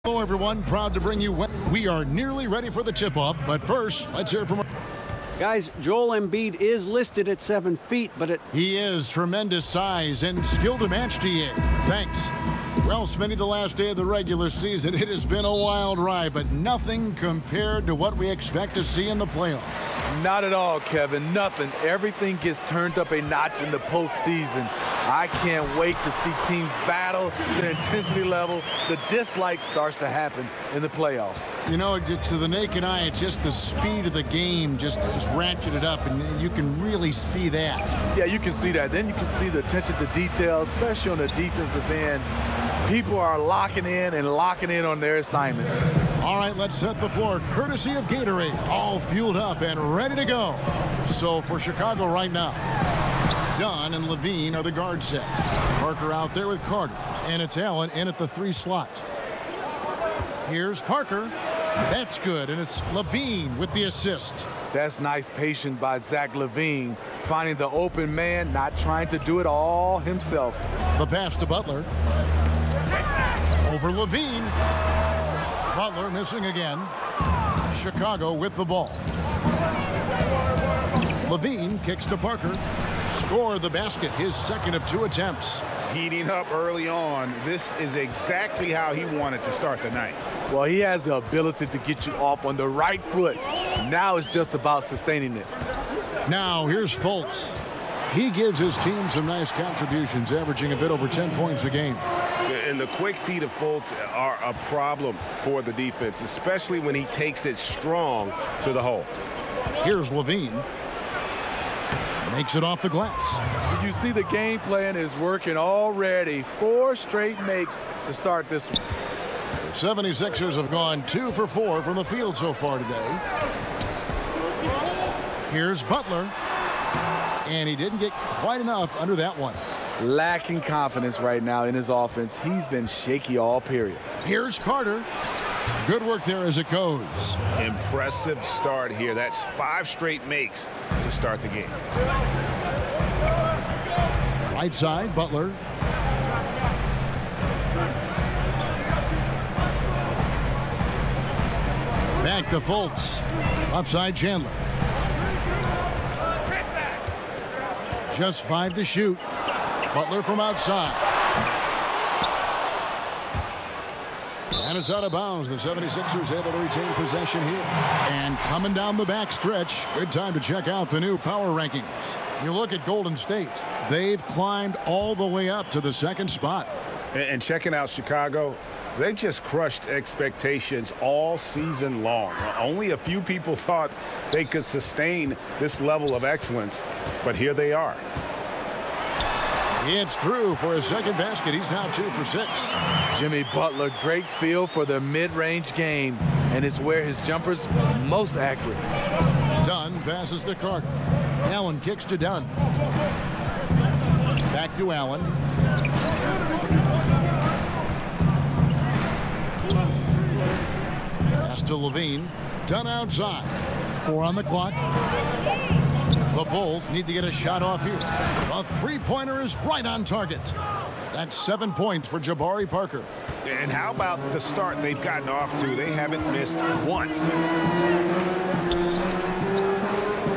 Hello, everyone. Proud to bring you. We are nearly ready for the tip-off, but first, let's hear from. Guys, Joel Embiid is listed at 7 feet, but he is tremendous size and skill to match, DA. Thanks. Well, Smitty, the last day of the regular season, it has been a wild ride, but nothing compared to what we expect to see in the playoffs. Not at all, Kevin. Nothing. Everything gets turned up a notch in the postseason. I can't wait to see teams battle, their intensity level. The dislike starts to happen in the playoffs. You know, to the naked eye, it's just the speed of the game just is ratcheted up, and you can really see that. Yeah, you can see that. Then you can see the attention to detail, especially on the defensive end. People are locking in on their assignments. All right, let's set the floor. Courtesy of Gatorade, all fueled up and ready to go. So for Chicago right now, Dunn and Levine are the guard set. Parker out there with Carter, and it's Allen in at the 3 slot. Here's Parker. That's good, and it's Levine with the assist. That's nice patience by Zach LaVine, finding the open man, not trying to do it all himself. The pass to Butler. Over Levine. Butler missing again. Chicago with the ball. Levine kicks to Parker. Score the basket, his second of 2 attempts. Heating up early on. This is exactly how he wanted to start the night. Well, he has the ability to get you off on the right foot. Now it's just about sustaining it. Now here's Fultz. He gives his team some nice contributions, averaging a bit over 10 points a game. And the quick feet of Fultz are a problem for the defense, especially when he takes it strong to the hole. Here's Levine. Makes it off the glass. You see the game plan is working already. 4 straight makes to start this one. The 76ers have gone 2 for 4 from the field so far today. Here's Butler. And he didn't get quite enough under that one. Lacking confidence right now in his offense. He's been shaky all period. Here's Carter. Good work there as it goes. Impressive start here. That's 5 straight makes to start the game. Right side, Butler. Back to Fultz. Left side, Chandler. Just 5 to shoot. Butler from outside. And it's out of bounds. The 76ers able to retain possession here. And coming down the back stretch, good time to check out the new power rankings. You look at Golden State. They've climbed all the way up to the 2nd spot. And checking out Chicago, they just crushed expectations all season long. Only a few people thought they could sustain this level of excellence, but here they are. It's through for his 2nd basket. He's now 2 for 6. Jimmy Butler, great feel for the mid-range game, and it's where his jumper's most accurate. Dunn passes to Carter. Allen kicks to Dunn. Back to Allen. Pass to Levine. Dunn outside. 4 on the clock. The Bulls need to get a shot off here. A 3-pointer is right on target. That's 7 points for Jabari Parker. And how about the start they've gotten off to? They haven't missed once.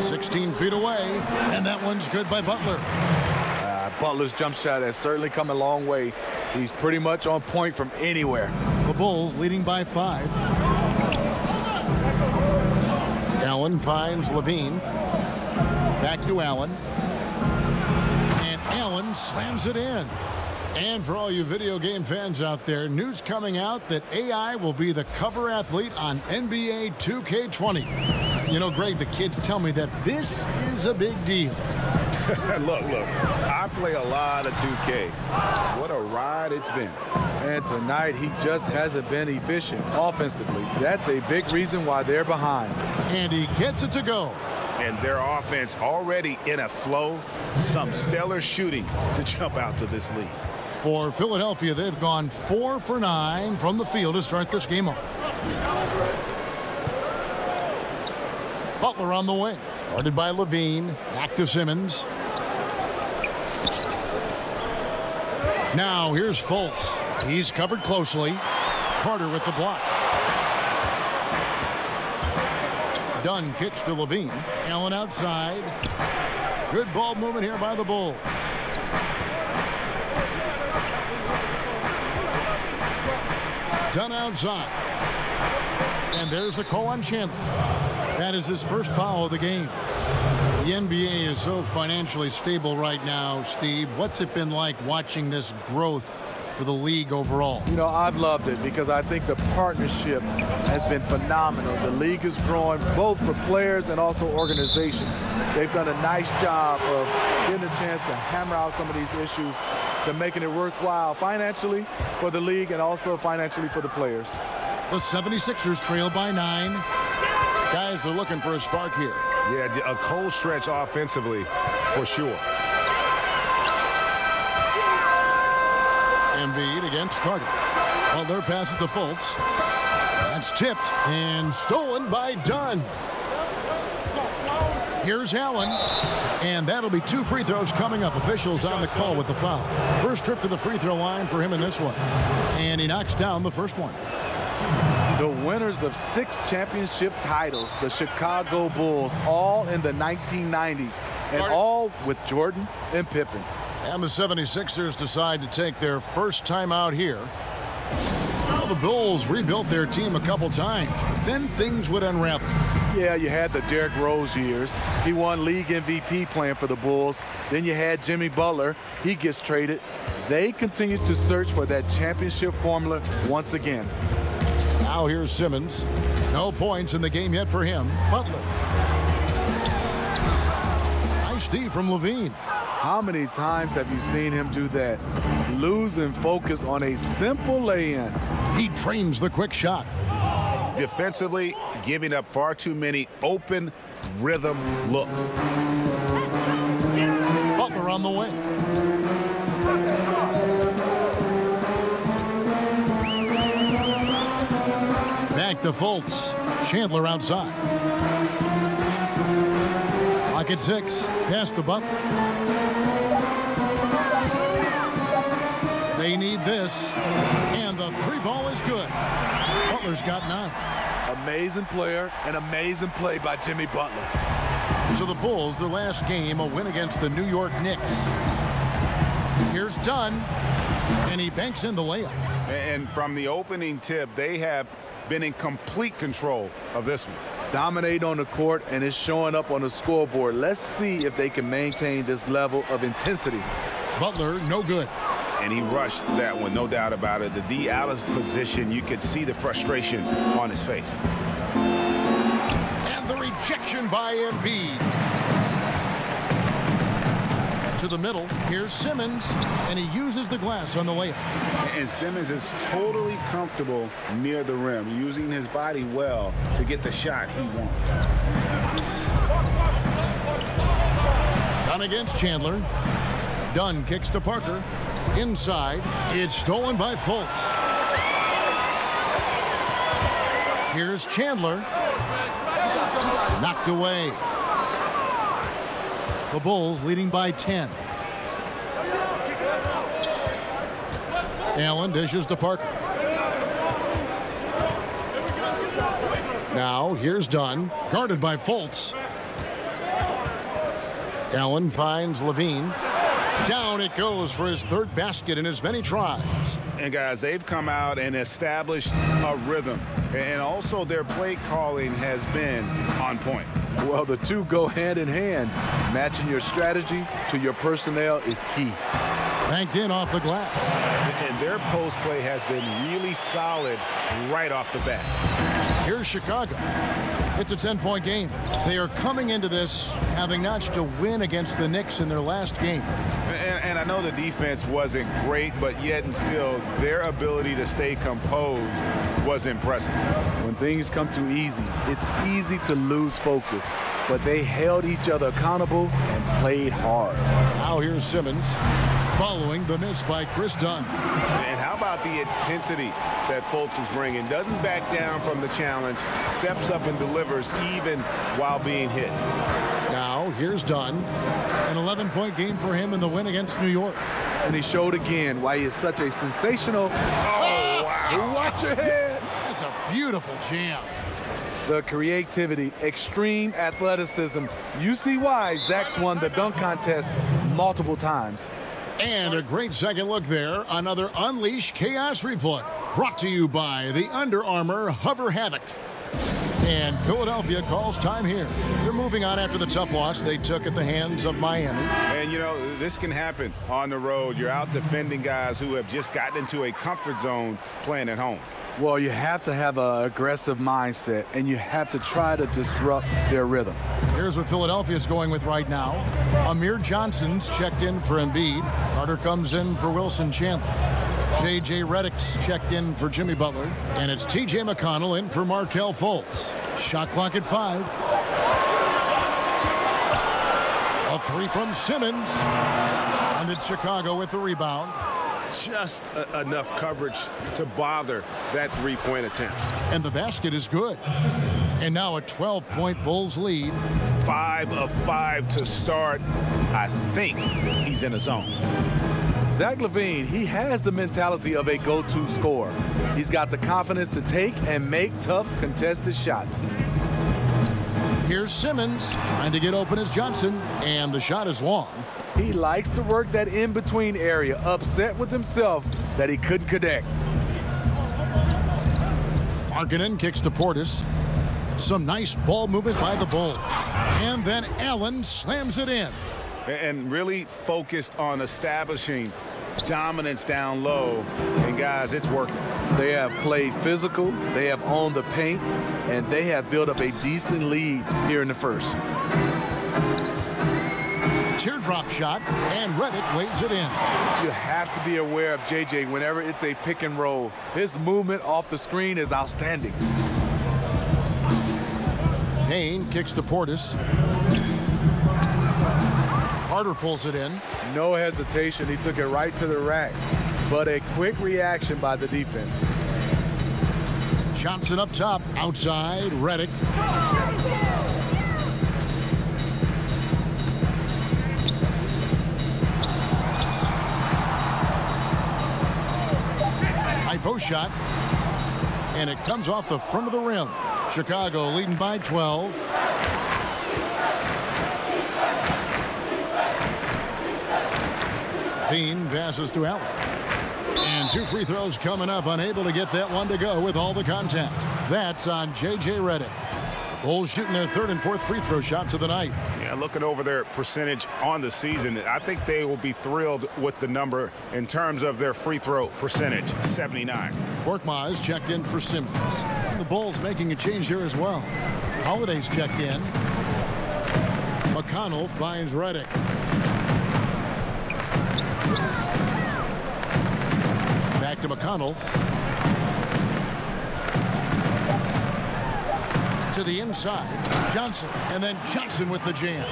16 feet away, and that one's good by Butler. Butler's jump shot has certainly come a long way. He's pretty much on point from anywhere. The Bulls leading by 5. Allen finds Levine. Back to Allen. And Allen slams it in. And for all you video game fans out there, news coming out that AI will be the cover athlete on NBA 2K20. You know, Greg, the kids tell me that this is a big deal. Look, I play a lot of 2K. What a ride it's been. And tonight, he just hasn't been efficient offensively. That's a big reason why they're behind. And he gets it to go. And their offense already in a flow. Some stellar shooting to jump out to this lead. For Philadelphia, they've gone 4 for 9 from the field to start this game off. Butler on the wing. Guarded by Levine. Back to Simmons. Now here's Fultz. He's covered closely. Carter with the block. Dunn kicks to Levine. Allen outside. Good ball movement here by the Bulls. Dunn outside. And there's the call on Chandler. That is his first foul of the game. The NBA is so financially stable right now, Steve. What's it been like watching this growth for the league overall? You know, I've loved it because I think the partnership has been phenomenal. The league is growing both for players and also organizations. They've done a nice job of getting a chance to hammer out some of these issues, to making it worthwhile financially for the league and also financially for the players. The 76ers trail by 9. Guys are looking for a spark here. Yeah, a cold stretch offensively for sure. Embiid against Carter. Butler passes to Fultz. That's tipped and stolen by Dunn. Here's Allen. And that'll be 2 free throws coming up. Officials on the call with the foul. First trip to the free throw line for him in this one. And he knocks down the first one. The winners of 6 championship titles, the Chicago Bulls, all in the 1990s, and all with Jordan and Pippen. And the 76ers decide to take their first time out here. Well, the Bulls rebuilt their team a couple times. Then things would unravel. Yeah, you had the Derrick Rose years. He won league MVP playing for the Bulls. Then you had Jimmy Butler. He gets traded. They continue to search for that championship formula once again. Now here's Simmons. No points in the game yet for him. Butler. Nice D from Levine. How many times have you seen him do that? Losing focus on a simple lay-in. He trains the quick shot. Defensively, giving up far too many open rhythm looks. Butler on the wing. Back to Fultz. Chandler outside. Clock at 6. Pass to Butler. They need this. And the 3-ball is good. Butler's got 9. Amazing player and amazing play by Jimmy Butler. So the Bulls, their last game, a win against the New York Knicks. Here's Dunn. And he banks in the layup. And from the opening tip, they have been in complete control of this one. Dominate on the court, and it's showing up on the scoreboard. Let's see if they can maintain this level of intensity. Butler, no good. And he rushed that one, no doubt about it. The D out of position, you could see the frustration on his face. And the rejection by Embiid. To the middle, here's Simmons, and he uses the glass on the layup. And Simmons is totally comfortable near the rim, using his body well to get the shot he wants. Dunn against Chandler. Dunn kicks to Parker. Inside, it's stolen by Fultz. Here's Chandler. Knocked away. The Bulls leading by 10. Allen dishes to Parker. Now here's Dunn, guarded by Fultz. Allen finds Levine. Down it goes for his 3rd basket in as many tries. And guys, they've come out and established a rhythm. And also their play calling has been on point. Well, the two go hand in hand. Matching your strategy to your personnel is key. Banked in off the glass. And their post play has been really solid right off the bat. Here's Chicago. It's a 10-point game. They are coming into this having notched a win against the Knicks in their last game. And I know the defense wasn't great, but yet and still, their ability to stay composed was impressive. When things come too easy, it's easy to lose focus. But they held each other accountable and played hard. Now here's Simmons following the miss by Chris Dunn. And how about the intensity that Fultz is bringing? Doesn't back down from the challenge, steps up and delivers even while being hit. Now here's Dunn. An 11-point game for him in the win against New York. And he showed again why he is such a sensational... Oh, wow. Watch your head. That's a beautiful jam. The creativity, extreme athleticism. You see why Zach's won the dunk contest multiple times. And a great second look there. Another Unleash Chaos replay. Brought to you by the Under Armour Hover Havoc. And Philadelphia calls time here. They're moving on after the tough loss they took at the hands of Miami. And, you know, this can happen on the road. You're out defending guys who have just gotten into a comfort zone playing at home. Well, you have to have an aggressive mindset, and you have to try to disrupt their rhythm. Here's what Philadelphia's going with right now. Amir Johnson's checked in for Embiid. Carter comes in for Wilson Chandler. J.J. Redick's checked in for Jimmy Butler. And it's T.J. McConnell in for Markelle Fultz. Shot clock at 5. A 3 from Simmons. And it's Chicago with the rebound. Just enough coverage to bother that three-point attempt. And the basket is good. And now a 12-point Bulls lead. 5 of 5 to start. I think he's in a zone. Zach LaVine, he has the mentality of a go-to scorer. He's got the confidence to take and make tough contested shots. Here's Simmons trying to get open as Johnson, and the shot is long. He likes to work that in-between area, upset with himself that he couldn't connect. Markkanen kicks to Portis. Some nice ball movement by the Bulls. And then Allen slams it in. And really focused on establishing dominance down low. And, guys, it's working. They have played physical, they have owned the paint, and they have built up a decent lead here in the first. Teardrop shot, and Redick lays it in. You have to be aware of J.J. whenever it's a pick and roll. His movement off the screen is outstanding. Payne kicks to Portis. Carter pulls it in. No hesitation. He took it right to the rack. But a quick reaction by the defense. Johnson up top. Outside. Redick. High post shot. And it comes off the front of the rim. Chicago leading by 12. Payne passes to Allen. And 2 free throws coming up. Unable to get that one to go with all the contact. That's on J.J. Redick. Bulls shooting their 3rd and 4th free throw shots of the night. Yeah, looking over their percentage on the season, I think they will be thrilled with the number in terms of their free throw percentage, 79. Korkmaz checked in for Simmons. And the Bulls making a change here as well. Holiday's checked in. McConnell finds Redick. Back to McConnell. To the inside. Johnson. And then Johnson with the jam.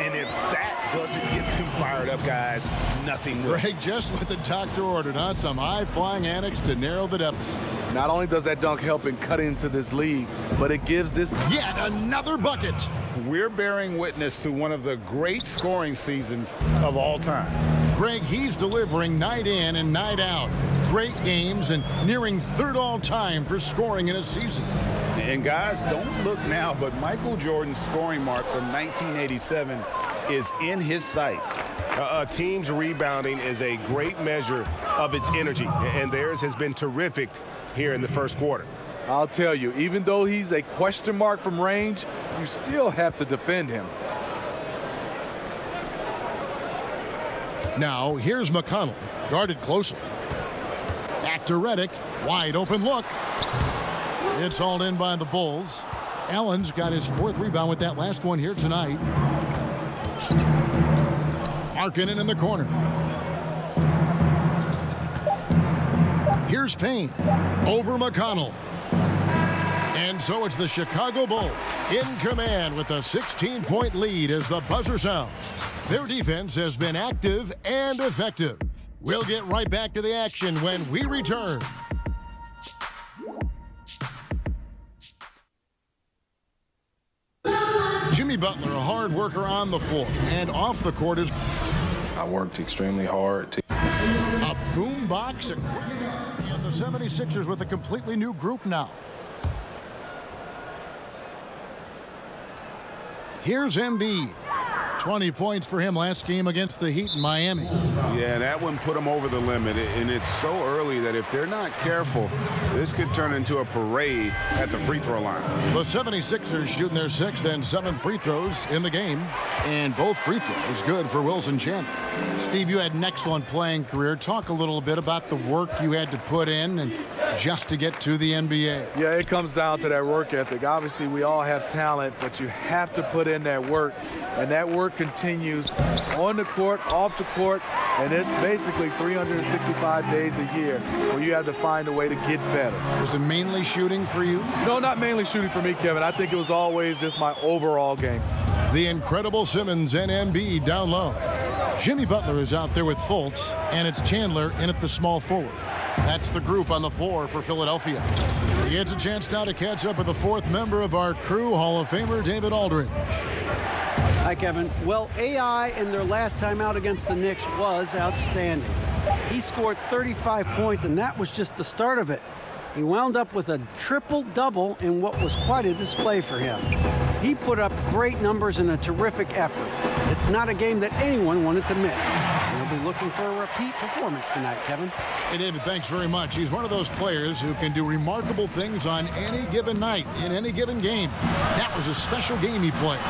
And if that doesn't get them fired up, guys, nothing will. Greg, just what the doctor ordered, huh? Some high-flying antics to narrow the deficit. Not only does that dunk help in cutting into this league, but it gives this yet another bucket. We're bearing witness to one of the great scoring seasons of all time. Greg, he's delivering night in and night out. Great games and nearing 3rd all-time for scoring in a season. And guys, don't look now, but Michael Jordan's scoring mark from 1987 is in his sights. A team's rebounding is a great measure of its energy, and theirs has been terrific here in the first quarter. I'll tell you, even though he's a question mark from range, you still have to defend him. Now, here's McConnell, guarded closely. Back to Redick, wide open look. It's hauled in by the Bulls. Allen's got his 4th rebound with that last one here tonight. Markkanen in the corner. Here's Payne over McConnell. And so it's the Chicago Bulls in command with a 16-point lead as the buzzer sounds. Their defense has been active and effective. We'll get right back to the action when we return. Jimmy Butler, a hard worker on the floor and off the court. I worked extremely hard. A boombox equipment. And the 76ers with a completely new group now. Here's Embiid. 20 points for him last game against the Heat in Miami. Yeah, that one put him over the limit, and it's so early that if they're not careful, this could turn into a parade at the free throw line. The 76ers shooting their 6th and 7th free throws in the game, and both free throws good for Wilson Chandler. Steve, you had an excellent playing career. Talk a little bit about the work you had to put in and just to get to the NBA. Yeah, it comes down to that work ethic. Obviously, we all have talent, but you have to put in that work, and that work continues on the court, off the court, and it's basically 365 days a year where you have to find a way to get better. Was it mainly shooting for you? No, not mainly shooting for me, Kevin. I think it was always just my overall game. The incredible Simmons and Embiid down low. Jimmy Butler is out there with Fultz, and it's Chandler in at the small forward. That's the group on the floor for Philadelphia. He gets a chance now to catch up with the 4th member of our crew, Hall of Famer David Aldridge. Hi, Kevin. Well, AI in their last time out against the Knicks was outstanding. He scored 35 points, and that was just the start of it. He wound up with a triple-double in what was quite a display for him. He put up great numbers and a terrific effort. It's not a game that anyone wanted to miss. They'll be looking for a repeat performance tonight, Kevin. Hey, David, thanks very much. He's one of those players who can do remarkable things on any given night, in any given game. That was a special game he played.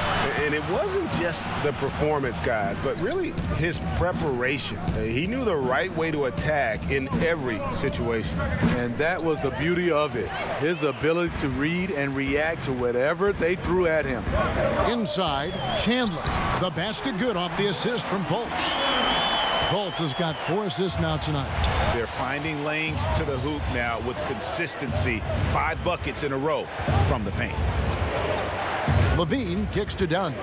And it wasn't just the performance, guys, but really his preparation. He knew the right way to attack in every situation. And that was the beauty of it. His ability to read and react to whatever they threw at him. Inside, Chandler. The basket good off the assist from Fultz. Fultz has got 4 assists now tonight. They're finding lanes to the hoop now with consistency. 5 buckets in a row from the paint. Levine kicks to Dunn.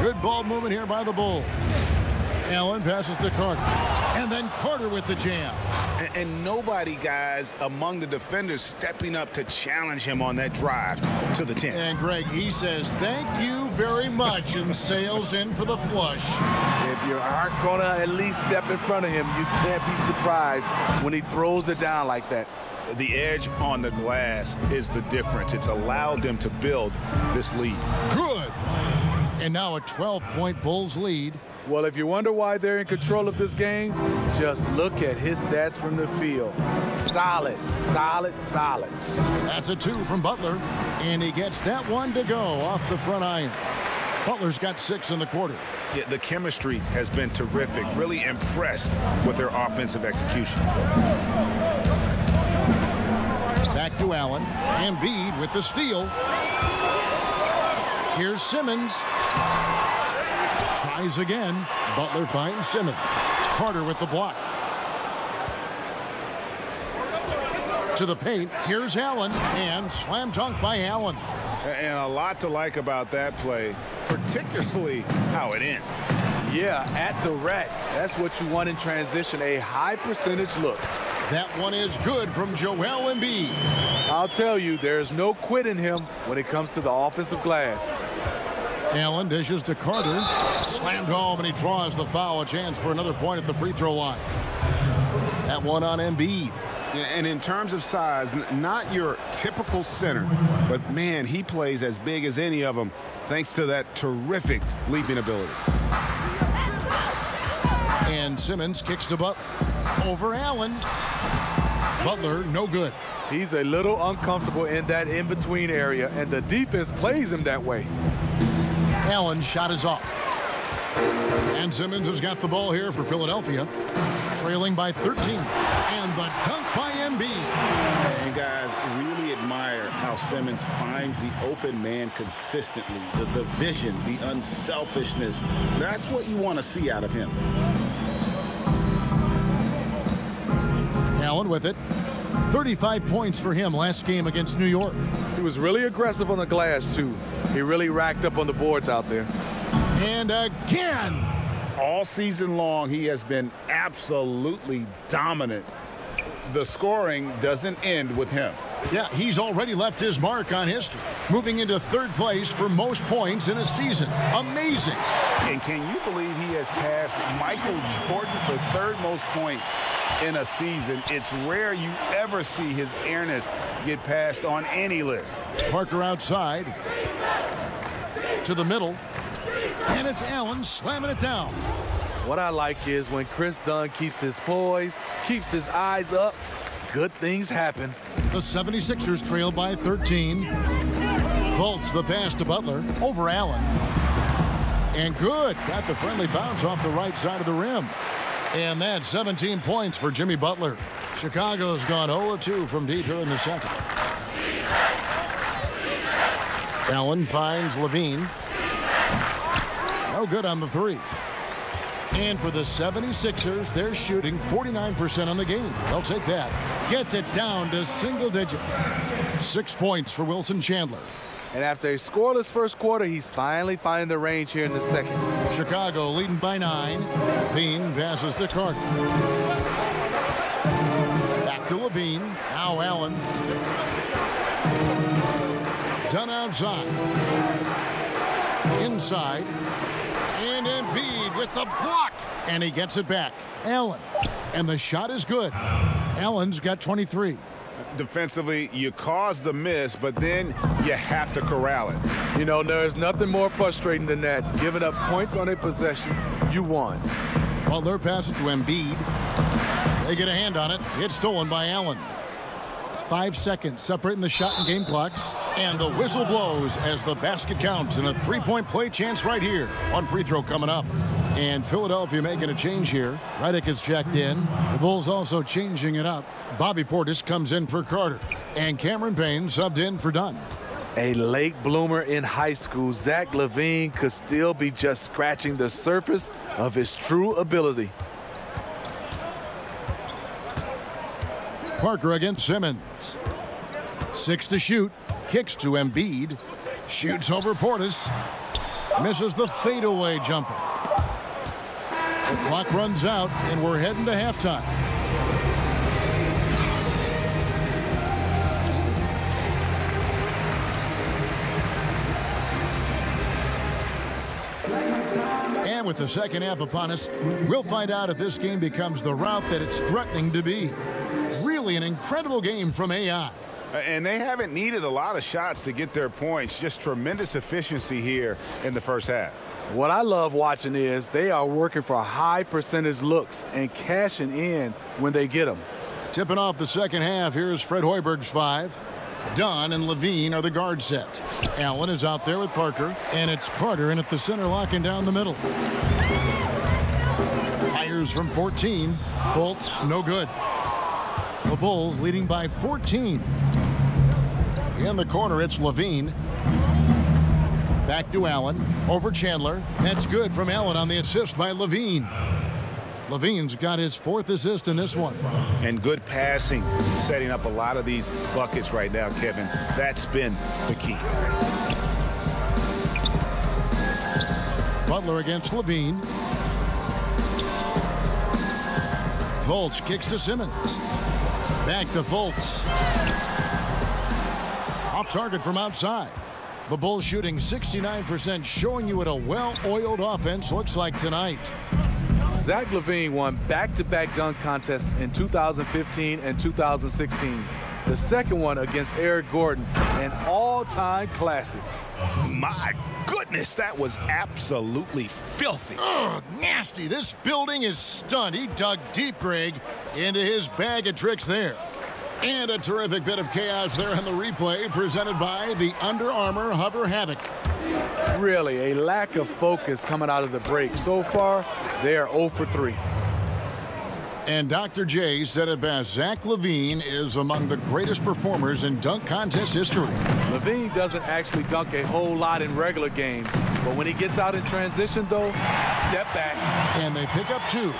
Good ball movement here by the Bulls. Allen passes to Carter. And then Carter with the jam. And nobody, guys, among the defenders stepping up to challenge him on that drive to the 10. And Greg, he says, thank you very much, and sails in for the flush. If you aren't going to at least step in front of him, you can't be surprised when he throws it down like that. The edge on the glass is the difference. It's allowed them to build this lead. Good. And now a 12-point Bulls lead. Well, if you wonder why they're in control of this game, just look at his stats from the field. Solid, solid, solid. That's a 2 from Butler, and he gets that one to go off the front iron. Butler's got 6 in the quarter. Yeah, the chemistry has been terrific. Really impressed with their offensive execution. Back to Allen. Embiid with the steal. Here's Simmons. Tries again. Butler finds Simmons. Carter with the block. To the paint. Here's Allen. And slam dunk by Allen. And a lot to like about that play, particularly how it ends. Yeah, at the rack. That's what you want in transition, a high percentage look. That one is good from Joel Embiid. I'll tell you, there's no quit in him when it comes to the offensive glass. Allen dishes to Carter. Slammed home, and he draws the foul. A chance for another point at the free throw line. That one on Embiid. And in terms of size, not your typical center, but man, he plays as big as any of them thanks to that terrific leaping ability. And Simmons kicks to Butler. Over Allen. Butler, no good. He's a little uncomfortable in that in-between area, and the defense plays him that way. Allen's shot is off. And Simmons has got the ball here for Philadelphia. Trailing by 13. And the dunk by Embiid. And guys, really admire how Simmons finds the open man consistently. The vision, the unselfishness. That's what you want to see out of him. Allen with it. 35 points for him last game against New York. He was really aggressive on the glass, too. He really racked up on the boards out there. And again. All season long, he has been absolutely dominant. The scoring doesn't end with him. Yeah, he's already left his mark on history, moving into third place for most points in a season. Amazing. And can you believe he has passed Michael Jordan for third most points in a season? It's rare you ever see his airness get passed on any list. Parker outside to the middle, and it's Allen slamming it down. What I like is when Chris Dunn keeps his poise, keeps his eyes up, good things happen. The 76ers trail by 13. Fultz the pass to Butler over Allen. And good. Got the friendly bounce off the right side of the rim. And that's 17 points for Jimmy Butler. Chicago's gone 0-2 from deep here in the second. Allen finds Levine. No good on the three. And for the 76ers, they're shooting 49% on the game. They'll take that. Gets it down to single digits. 6 points for Wilson Chandler. And after a scoreless first quarter, he's finally finding the range here in the second. Chicago leading by 9. Levine passes to Carter. Back to Levine. Now Allen. Done outside. Inside. And Embiid with the block. And he gets it back. Allen. And the shot is good. Allen's got 23. Defensively, you cause the miss, but then you have to corral it. You know, there's nothing more frustrating than that. Giving up points on a possession, you won. Butler passes to Embiid. They get a hand on it. It's stolen by Allen. 5 seconds separating the shot and game clocks. And the whistle blows as the basket counts and a three-point play chance right here. One free throw coming up. And Philadelphia making a change here. Redick is checked in. The Bulls also changing it up. Bobby Portis comes in for Carter. And Cameron Payne subbed in for Dunn. A late bloomer in high school, Zach LaVine could still be just scratching the surface of his true ability. Parker against Simmons. 6 to shoot. Kicks to Embiid. Shoots over Portis. Misses the fadeaway jumper. The clock runs out, and we're heading to halftime. And with the second half upon us, we'll find out if this game becomes the route that it's threatening to be. Really an incredible game from AI. And they haven't needed a lot of shots to get their points. Just tremendous efficiency here in the first half. What I love watching is they are working for high percentage looks and cashing in when they get them. Tipping off the second half, here's Fred Hoiberg's 5. Dunn and Levine are the guard set. Allen is out there with Parker, and it's Carter in at the center, locking down the middle. Fires from 14. Fultz, no good. The Bulls leading by 14. In the corner, it's Levine. Back to Allen. Over Chandler. That's good from Allen on the assist by Levine. Levine's got his 4th assist in this one. And good passing, setting up a lot of these buckets right now, Kevin. That's been the key. Butler against Levine. Fultz kicks to Simmons. Back to Fultz. Off target from outside. The Bulls shooting 69%, showing you what a well-oiled offense looks like tonight. Zach LaVine won back-to-back dunk contests in 2015 and 2016. The second one against Eric Gordon, an all-time classic. My goodness, that was absolutely filthy. Ugh, nasty. This building is stunned. He dug deep, Greg, into his bag of tricks there. And a terrific bit of chaos there on the replay, presented by the Under Armour Hover Havoc. Really, a lack of focus coming out of the break. So far, they are 0 for 3. And Dr. J said it best. Zach LaVine is among the greatest performers in dunk contest history. LaVine doesn't actually dunk a whole lot in regular games, but when he gets out in transition, though, step back. And they pick up 2.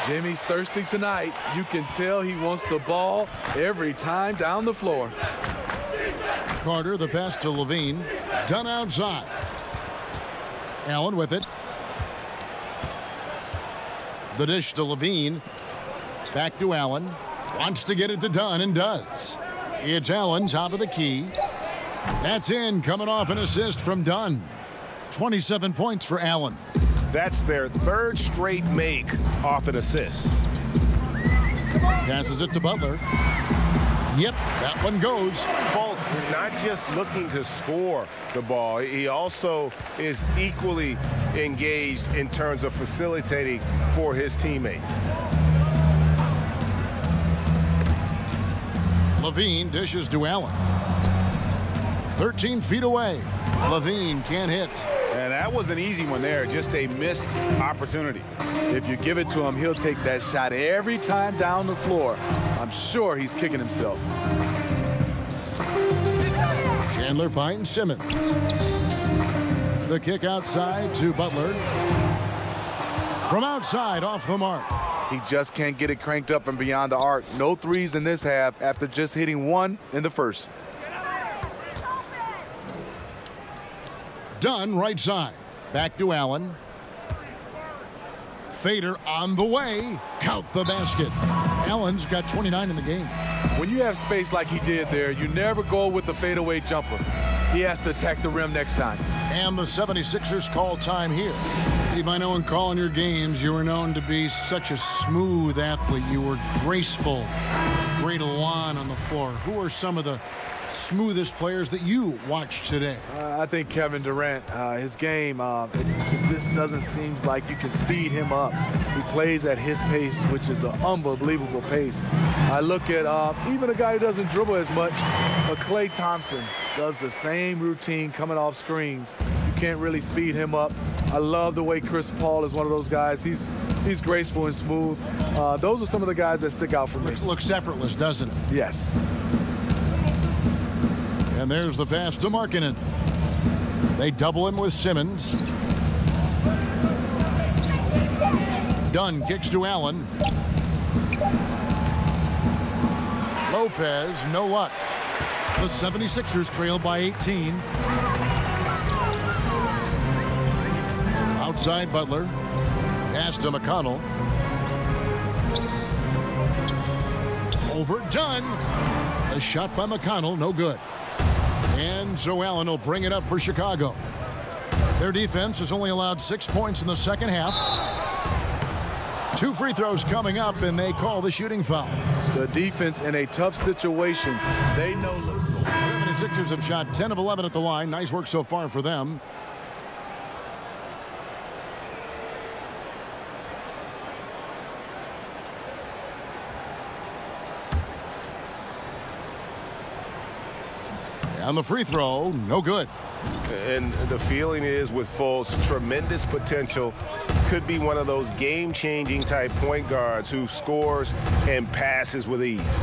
Jimmy's thirsty tonight. You can tell he wants the ball every time down the floor. Carter, the pass to Levine. Done outside. Allen with it. The dish to Levine. Back to Allen. Wants to get it to Dunn and does. It's Allen, top of the key. That's in, coming off an assist from Dunn. 27 points for Allen. That's their third straight make off an assist. Passes it to Butler. Yep, that one goes. Fultz is not just looking to score the ball. He also is equally engaged in terms of facilitating for his teammates. LaVine dishes to Allen. 13 feet away. LaVine can't hit. And that was an easy one there, just a missed opportunity. If you give it to him, he'll take that shot every time down the floor. I'm sure he's kicking himself. Chandler finds Simmons. The kick outside to Butler. From outside, off the mark. He just can't get it cranked up from beyond the arc. No threes in this half after just hitting one in the first. Dunn, right side. Back to Allen. Fader on the way. Count the basket. Allen's got 29 in the game. When you have space like he did there, you never go with the fadeaway jumper. He has to attack the rim next time. And the 76ers call time here. Steve, I know in calling your games, you were known to be such a smooth athlete. You were graceful, great elan on the floor. Who are some of the smoothest players that you watched today? I think Kevin Durant, his game, it just doesn't seem like you can speed him up. He plays at his pace, which is an unbelievable pace. I look at even a guy who doesn't dribble as much, but Klay Thompson does the same routine coming off screens. You can't really speed him up. I love the way Chris Paul is one of those guys. He's graceful and smooth. Those are some of the guys that stick out for me. Looks effortless, doesn't it? Yes. And there's the pass to Markkanen. They double him with Simmons. Dunn kicks to Allen. Lopez, no luck. The 76ers trail by 18. Outside Butler. Pass to McConnell. Over Dunn. A shot by McConnell, no good. And so Allen will bring it up for Chicago. Their defense has only allowed 6 points in the second half. 2 free throws coming up, and they call the shooting foul. The defense in a tough situation. They know. The 76ers have shot 10 of 11 at the line. Nice work so far for them. And the free throw, no good. And the feeling is with Fultz, tremendous potential. Could be one of those game-changing type point guards who scores and passes with ease.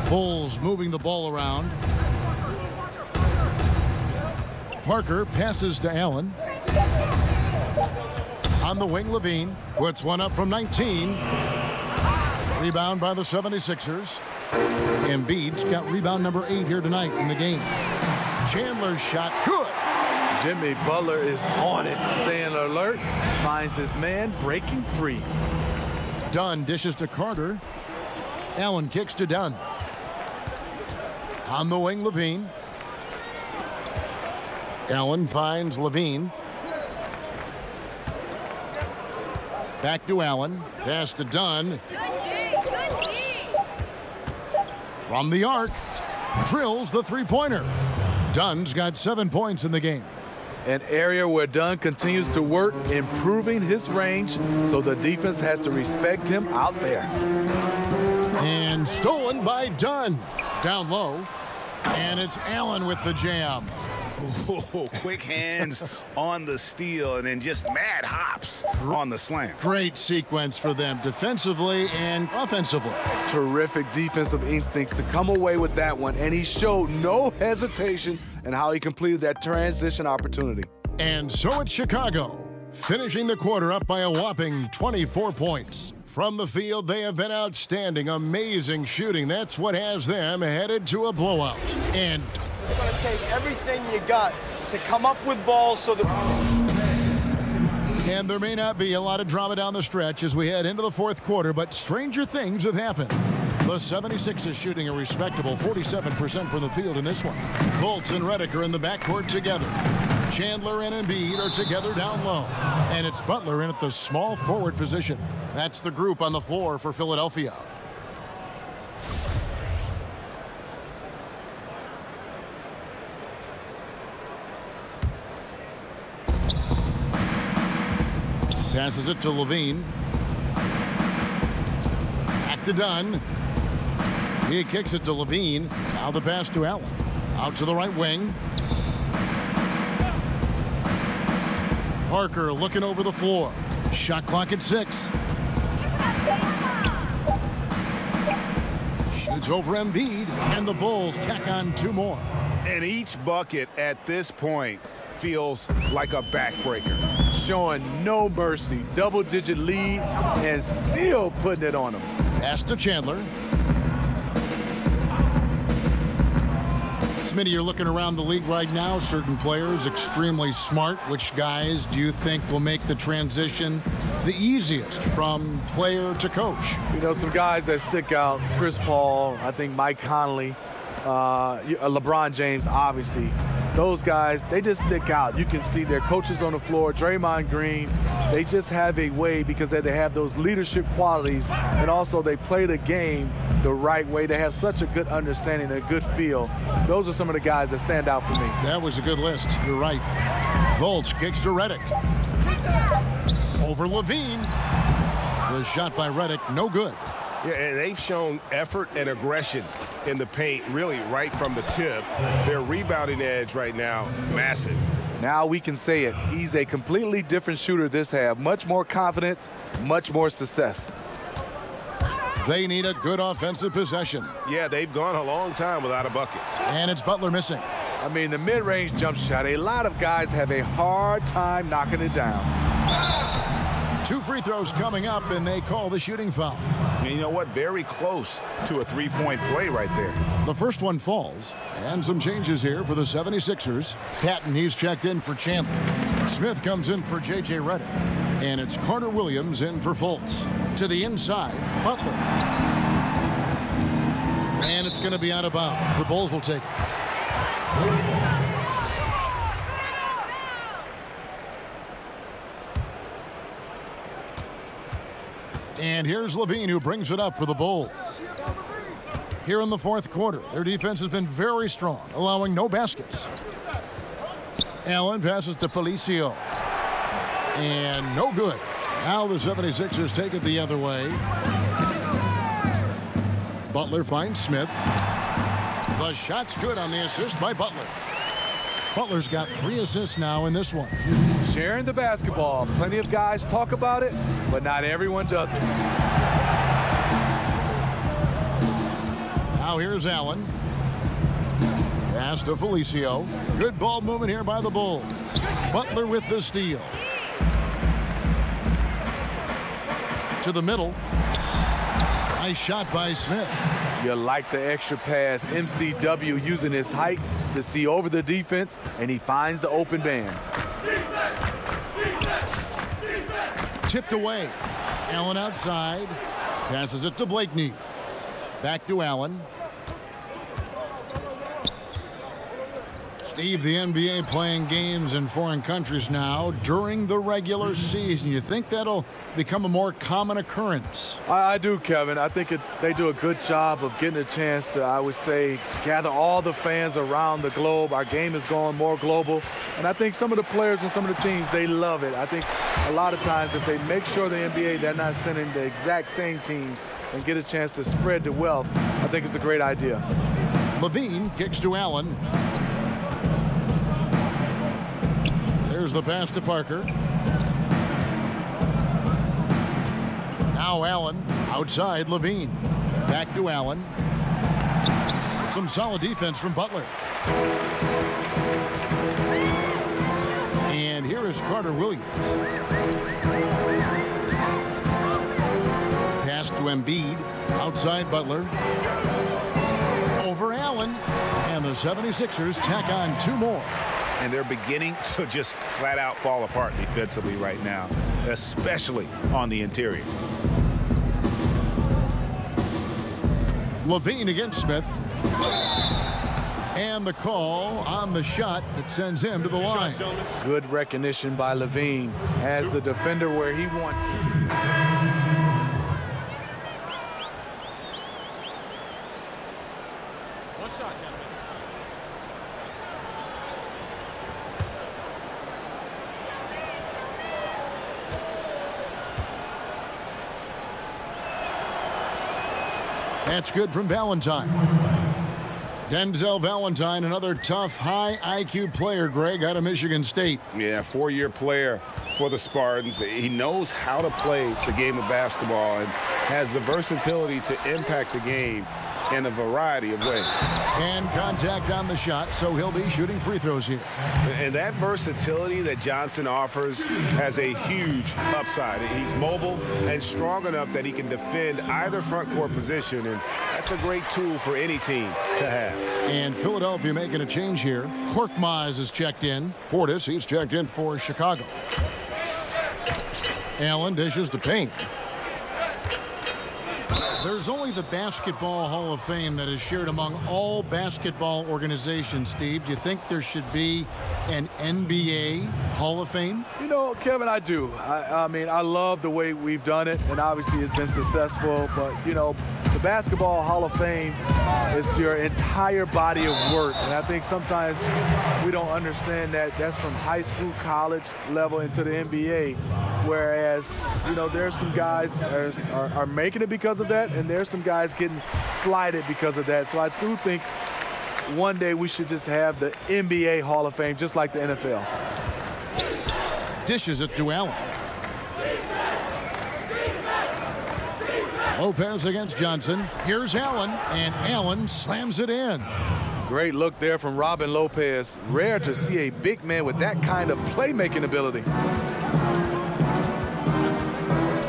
Bulls moving the ball around. Parker passes to Allen. On the wing, LaVine puts one up from 19. Rebound by the 76ers. Embiid's got rebound number 8 here tonight in the game. Chandler's shot, good. Jimmy Butler is on it, staying alert, finds his man breaking free. Dunn dishes to Carter. Allen kicks to Dunn. On the wing, LaVine. Allen finds LaVine. Back to Allen. Pass to Dunn. From the arc, drills the three-pointer. Dunn's got 7 points in the game. An area where Dunn continues to work, improving his range, so the defense has to respect him out there. And stolen by Dunn. Down low. And it's Allen with the jam. Ooh, quick hands on the steal and then just mad hops on the slam. Great sequence for them defensively and offensively. Terrific defensive instincts to come away with that one, and he showed no hesitation in how he completed that transition opportunity. And so it's Chicago, finishing the quarter up by a whopping 24 points. From the field, they have been outstanding, amazing shooting. That's what has them headed to a blowout. And you're going to take everything you got to come up with balls so that... And there may not be a lot of drama down the stretch as we head into the fourth quarter, but stranger things have happened. The 76ers shooting a respectable 47% from the field in this one. Fultz and Redick are in the backcourt together. Chandler and Embiid are together down low. And it's Butler in at the small forward position. That's the group on the floor for Philadelphia. Passes it to LaVine. Back to Dunn. He kicks it to LaVine. Now the pass to Allen. Out to the right wing. Parker looking over the floor. Shot clock at 6. Shoots over Embiid, and the Bulls tack on 2 more. And each bucket at this point feels like a backbreaker. Showing no mercy. Double-digit lead and still putting it on them. Pass to Chandler. Smitty, you're looking around the league right now. Certain players extremely smart. Which guys do you think will make the transition the easiest from player to coach? You know, some guys that stick out. Chris Paul, I think Mike Conley, LeBron James, obviously. Those guys, they just stick out. You can see their coaches on the floor, Draymond Green. They just have a way because they have those leadership qualities, and also they play the game the right way. They have such a good understanding and a good feel. Those are some of the guys that stand out for me. That was a good list. You're right. Fultz kicks to Redick. Over LaVine. The shot by Redick, no good. Yeah, and they've shown effort and aggression in the paint, really right from the tip. Their rebounding edge right now, massive. Now we can say it. He's a completely different shooter this half. Much more confidence, much more success. They need a good offensive possession. Yeah, they've gone a long time without a bucket. And it's Butler missing. I mean, the mid-range jump shot, a lot of guys have a hard time knocking it down. 2 free throws coming up, and they call the shooting foul. And you know what? Very close to a three-point play right there. The first one falls. And some changes here for the 76ers. Patton, he's checked in for Chandler. Smith comes in for J.J. Redick. And it's Carter Williams in for Fultz. To the inside, Butler. And it's going to be out of bounds. The Bulls will take it. And here's LaVine, who brings it up for the Bulls. Here in the 4th quarter, their defense has been very strong, allowing no baskets. Allen passes to Felicio. And no good. Now the 76ers take it the other way. Butler finds Smith. The shot's good on the assist by Butler. Butler's got 3 assists now in this one. Sharing the basketball. Plenty of guys talk about it, but not everyone does it. Now here's Allen. Pass to Felicio. Good ball movement here by the Bulls. Butler with the steal. To the middle. Nice shot by Smith. You like the extra pass. MCW using his height to see over the defense, and he finds the open man. Tipped away. Allen outside. Passes it to Blakeney. Back to Allen. Steve, the NBA playing games in foreign countries now during the regular season. You think that'll become a more common occurrence? I do, Kevin. I think they do a good job of getting a chance to, I would say, gather all the fans around the globe. Our game is going more global. And I think some of the players and some of the teams, they love it. I think a lot of times if they make sure the NBA, they're not sending the exact same teams and get a chance to spread the wealth, I think it's a great idea. LaVine kicks to Allen. There's the pass to Parker. Now Allen outside LaVine. Back to Allen. Some solid defense from Butler. And here is Carter Williams. Pass to Embiid. Outside Butler. Over Allen. And the 76ers tack on 2 more. And they're beginning to just flat out fall apart defensively right now, especially on the interior. LaVine against Smith. And the call on the shot that sends him to the line. Good recognition by LaVine as the defender where he wants. One shot, gentlemen. That's good from Valentine. Denzel Valentine, another tough, high IQ player, Greg, out of Michigan State. Yeah, four-year player for the Spartans. He knows how to play the game of basketball and has the versatility to impact the game in a variety of ways. And contact on the shot, so he'll be shooting free throws here. And that versatility that Johnson offers has a huge upside. He's mobile and strong enough that he can defend either front court position, and that's a great tool for any team to have. And Philadelphia making a change here. Korkmaz is checked in. Portis, he's checked in for Chicago. Allen dishes to Payne. There's only the Basketball Hall of Fame that is shared among all basketball organizations, Steve. Do you think there should be an NBA Hall of Fame? You know, Kevin, I do. I mean, I love the way we've done it, and obviously it's been successful. But, you know, the Basketball Hall of Fame is your entire body of work. And I think sometimes we don't understand that that's from high school, college level into the NBA. Whereas, you know, there's some guys are making it because of that, and there's some guys getting slighted because of that. So I do think one day we should just have the NBA Hall of Fame, just like the NFL. Dishes it to Allen. Lopez against Johnson. Here's Allen, and Allen slams it in. Great look there from Robin Lopez. Rare to see a big man with that kind of playmaking ability.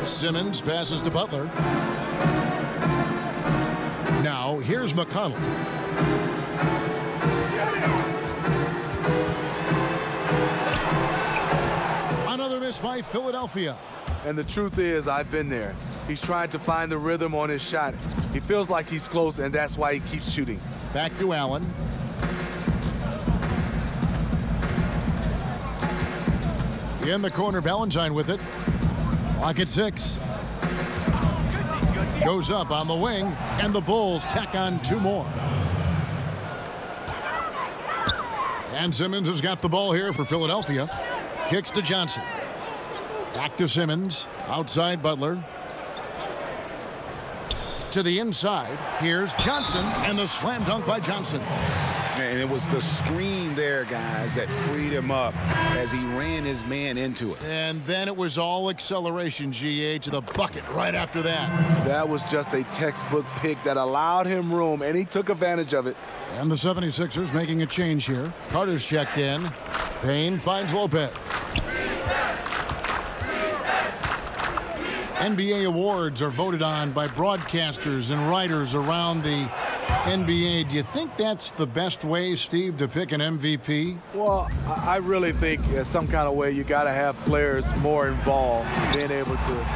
Simmons passes to Butler. Now, here's McConnell. Another miss by Philadelphia. And the truth is, I've been there. He's trying to find the rhythm on his shot. He feels like he's close, and that's why he keeps shooting. Back to Allen. In the corner, Valentine with it. Clock at 6. Goes up on the wing, and the Bulls tack on 2 more. And Simmons has got the ball here for Philadelphia. Kicks to Johnson. Back to Simmons. Outside Butler. To the inside. Here's Johnson, and the slam dunk by Johnson. And it was the screen there, guys, that freed him up as he ran his man into it. And then it was all acceleration, GA, to the bucket right after that. That was just a textbook pick that allowed him room, and he took advantage of it. And the 76ers making a change here. Carter's checked in. Payne finds Lopez. NBA awards are voted on by broadcasters and writers around the NBA. Do you think that's the best way, Steve, to pick an MVP? Well, I really think in some kind of way you got to have players more involved, being able to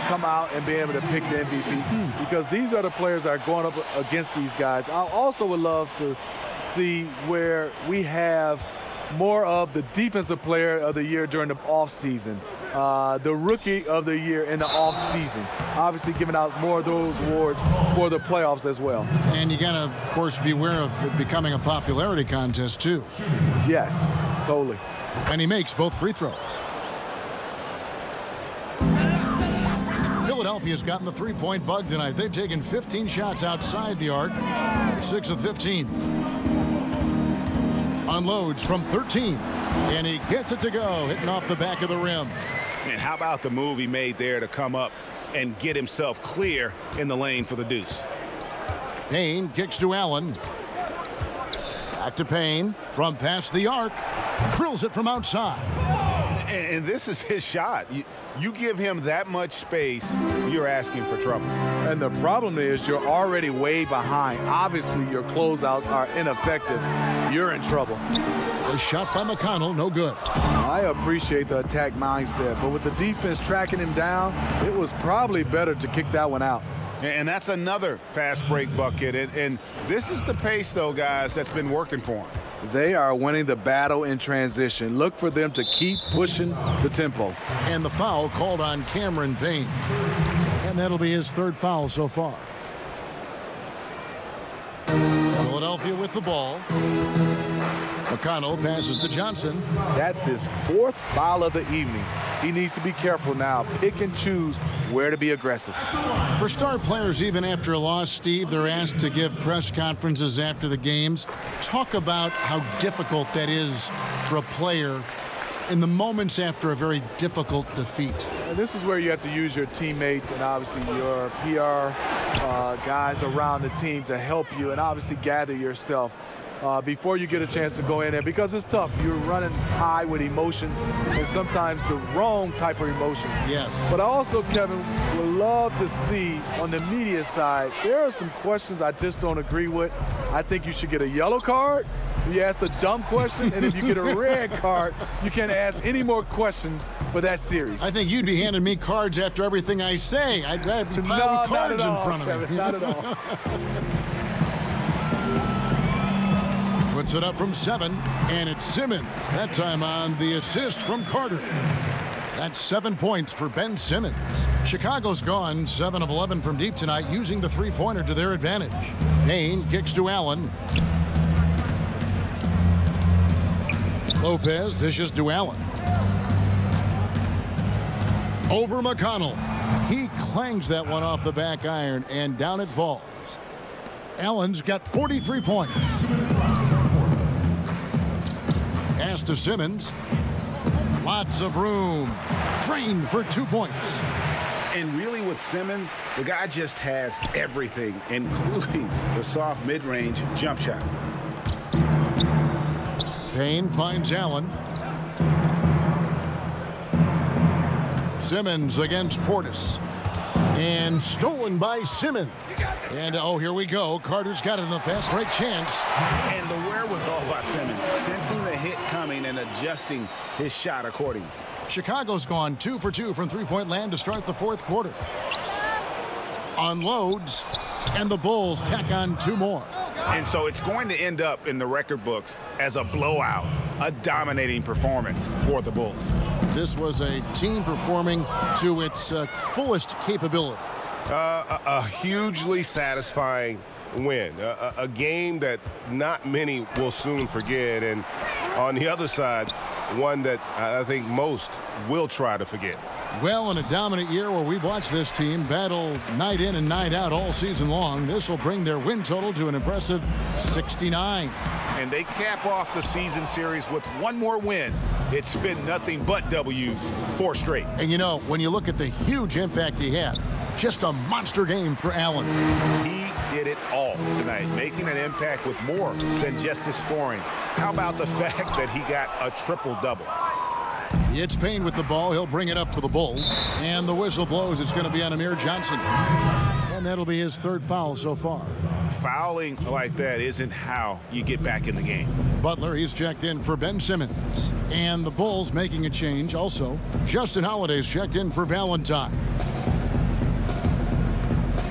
come out and be able to pick the MVP, because these are the players that are going up against these guys. I also would love to see where we have more of the defensive player of the year during the offseason. The rookie of the year in the offseason. Obviously giving out more of those awards for the playoffs as well. And you got to, of course, beware of it becoming a popularity contest, too. Yes, totally. And he makes both free throws. Philadelphia's gotten the three-point bug tonight. They've taken 15 shots outside the arc. 6 of 15. Unloads from 13. And he gets it to go, hitting off the back of the rim. And how about the move he made there to come up and get himself clear in the lane for the deuce? Payne kicks to Allen. Back to Payne from past the arc. Drills it from outside. And this is his shot. You give him that much space, you're asking for trouble. And the problem is you're already way behind. Obviously, your closeouts are ineffective. You're in trouble. A shot by McConnell, no good. I appreciate the attack mindset, but with the defense tracking him down, it was probably better to kick that one out. And that's another fast break bucket. And this is the pace, though, guys, that's been working for them. They are winning the battle in transition. Look for them to keep pushing the tempo. And the foul called on Cameron Payne. And that'll be his third foul so far. Philadelphia with the ball. McConnell passes to Johnson. That's his fourth foul of the evening. He needs to be careful now. Pick and choose where to be aggressive. For star players, even after a loss, Steve, they're asked to give press conferences after the games. Talk about how difficult that is for a player in the moments after a very difficult defeat. And this is where you have to use your teammates and obviously your PR guys around the team to help you and obviously gather yourself before you get a chance to go in there, because it's tough. You're running high with emotions and sometimes the wrong type of emotions. Yes. But I also, Kevin, would love to see on the media side, there are some questions I just don't agree with. I think you should get a yellow card. You ask a dumb question, and if you get a red card, you can't ask any more questions for that series. I think you'd be handing me cards after everything I say. I'd have to pile cards in front of me. Kevin, not at all. Puts it up from 7, and it's Simmons. That time on the assist from Carter. That's 7 points for Ben Simmons. Chicago's gone 7 of 11 from deep tonight, using the three-pointer to their advantage. Payne kicks to Allen. Lopez dishes to Allen. Over McConnell. He clangs that one off the back iron, and down it falls. Allen's got 43 points. Pass to Simmons. Lots of room. Drained for 2 points. And really with Simmons, the guy just has everything, including the soft mid-range jump shot. Payne finds Allen. Simmons against Portis. And stolen by Simmons. And, oh, here we go. Carter's got it in the fast break chance. And the wherewithal by Simmons, sensing the hit coming and adjusting his shot accordingly. Chicago's gone 2 for 2 from three-point land to start the fourth quarter. Unloads, and the Bulls tack on 2 more. And so it's going to end up in the record books as a blowout, a dominating performance for the Bulls. This was a team performing to its fullest capability. A hugely satisfying win, a game that not many will soon forget, and on the other side, one that I think most will try to forget. Well, in a dominant year where we've watched this team battle night in and night out all season long, this will bring their win total to an impressive 69. And they cap off the season series with one more win. It's been nothing but W's, 4 straight. And you know, when you look at the huge impact he had, just a monster game for Allen. He did it all tonight, making an impact with more than just his scoring. How about the fact that he got a triple-double? It's Payne with the ball. He'll bring it up to the Bulls. And the whistle blows. It's going to be on Amir Johnson. And that'll be his 3rd foul so far. Fouling like that isn't how you get back in the game. Butler, he's checked in for Ben Simmons. And the Bulls making a change also. Justin Holiday's checked in for Valentine.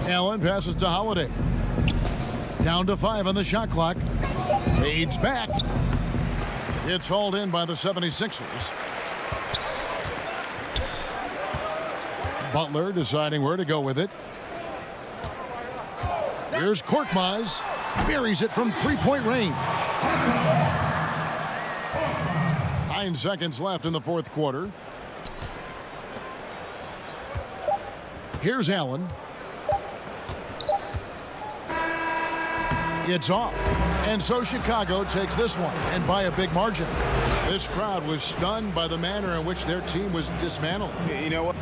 Allen passes to Holiday. Down to 5 on the shot clock. Fades back. It's hauled in by the 76ers. Butler deciding where to go with it. Here's Korkmaz. Buries it from 3-point range. 9 seconds left in the fourth quarter. Here's Allen. It's off. And so Chicago takes this one, and by a big margin. This crowd was stunned by the manner in which their team was dismantled. You know what?